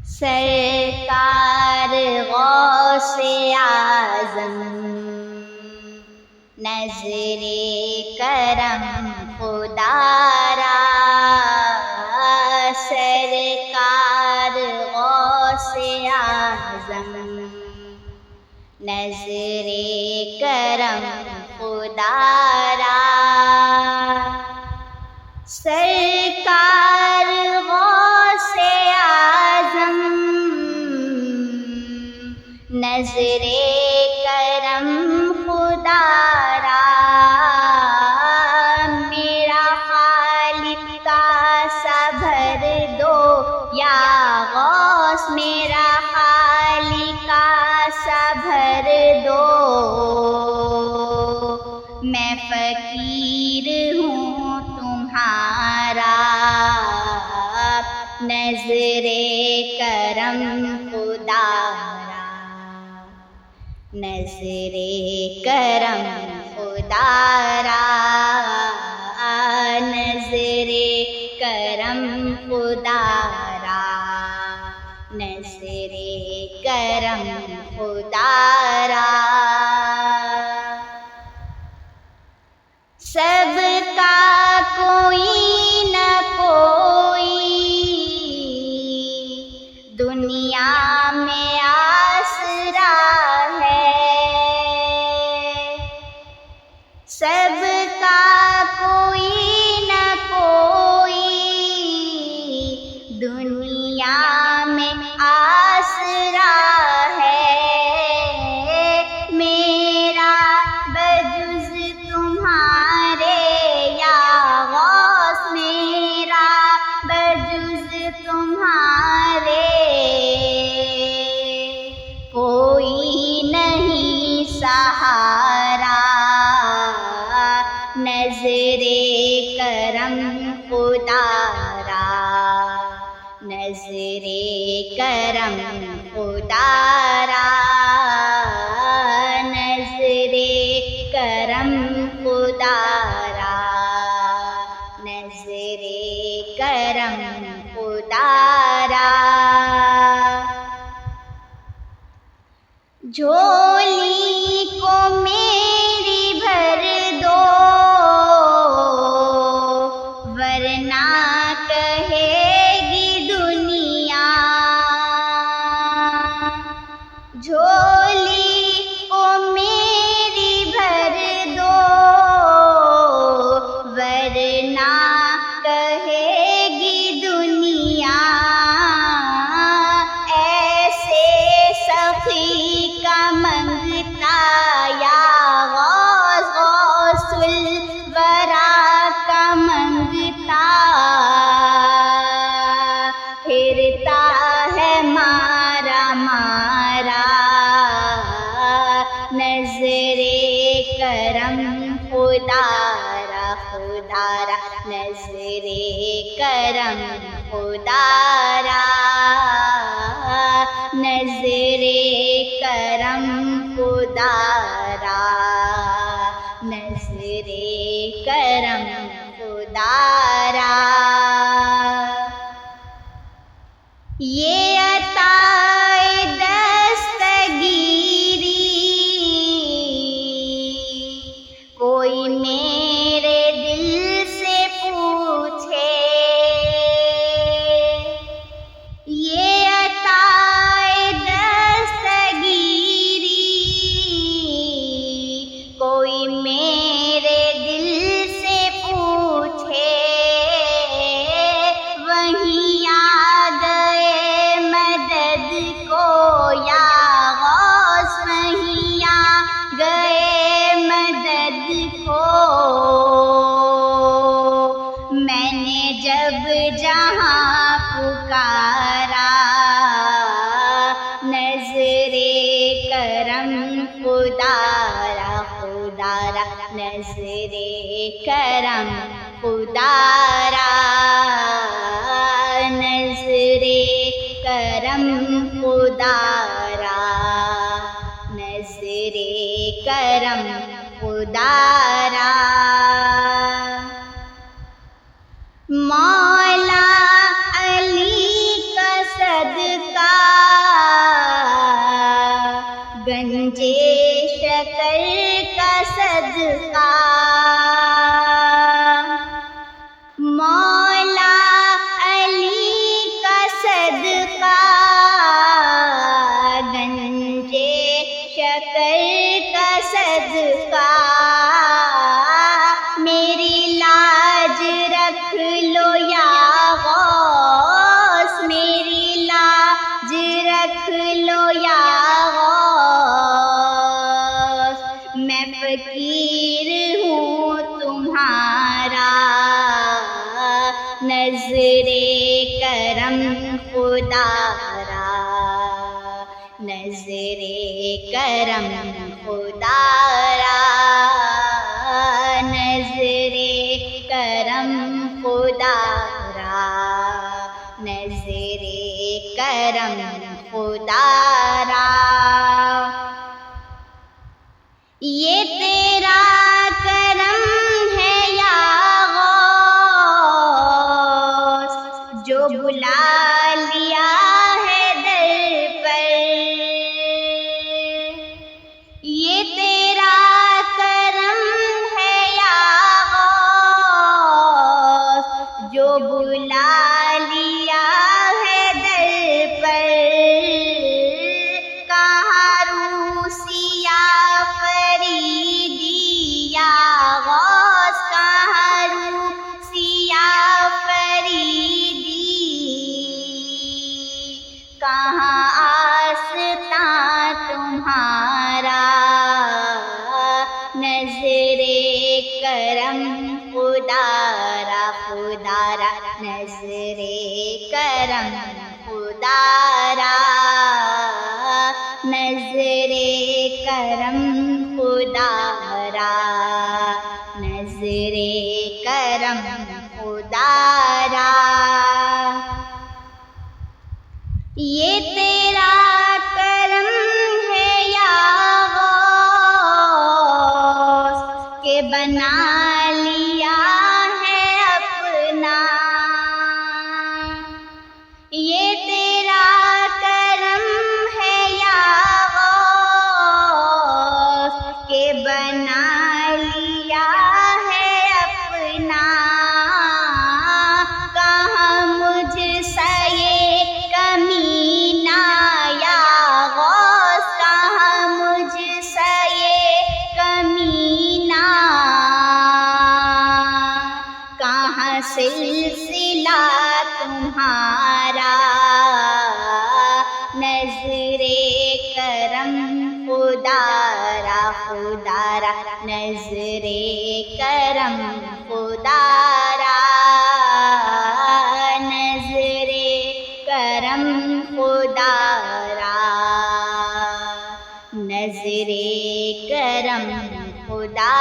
سرکار غوث اعظم نظر کرم خدا را، سرکار غوث اعظم نظر کرم خدا را، سرکار غوث اعظم نظر کرم خدا را، میرا خالق کا سا بھر دو یا غوث، میرا خالق کا سا بھر دو، میں فقیر ہوں تمہارا، نظر کرم خدا را، نظر کرم خدا را، نظر کرم خدا را، نظر کرم خدا را، سب کا کوئی نہ کوئی دنیا میں آسرا ہے، سب کا کوئی نہ کوئی دنیا میں آسرا ہے، میرا بجز تمہارے یا غوث، میرا بجز تمہارے کوئی نہیں سہارا، نظر کرم خدا را، نظر کرم خدا را، نظر کرم خدا را، نظر کرم خدا را، جھولی کو میری بھر دو ورنہ کہے گی دنیا، جھولی کو میری بھر دو ورنہ کہے گی دنیا، ایسے سخی کا منگتا یا غوث، غوث الورا کا منگتا، پھرتا ہے مارا مارا، نظر کرم خدا را، خدا را، نظر کرم خدا را، نظر کرم خدا را، نظر کرم خدا را، یہ عطائے دستگیری کوئی میرے دل سے پوچھے، یہ عطائے دستگیری کوئی میرے دل سے پوچھے، وہیں آ گئے مدد کو یا غوث، وہیں آ گئے مدد کو، میں نے جب جہاں پکارا، نظر کرم خدا را، خدا را، نظر کرم خدا را، نظر کرم خدا را، نظر کرم خدا را، مولا علی کا صدقہ نظر کرم خدا را، نظر کرم خدا را، نظر کرم خدا را، نظر کرم خدا را. یہ تیرا کرم ہے یا غوث، جو بلا لیا ہے در پر. یہ تیرا کرم ہے یا غوث، جو بلا لیا ہے در پر. کہاں روسیا فریدی یا غوث، کہاں روسیا فریدی، کہاں آستاں تمہارا. نظر کرم خدا را، خدا را، نظر کرم خدا را، نظر کرم خدا را، نظر کرم خدا را. یہ تیرا کرم ہے یا غوث، کہ بنا لیا ہے اپنا. یہ تیرا کرم ہے یا غوث، کہ بنا لیا ہے اپنا. کہاں مجھ سے یہ کمینہ یا غوث، کہاں مجھ سے یہ کمینہ. کہاں سلسلہ تمہارا. نظر کرم خدا را، خدا را، نظر کرم خدا را، نظر کرم خدا را، نظر کرم خدا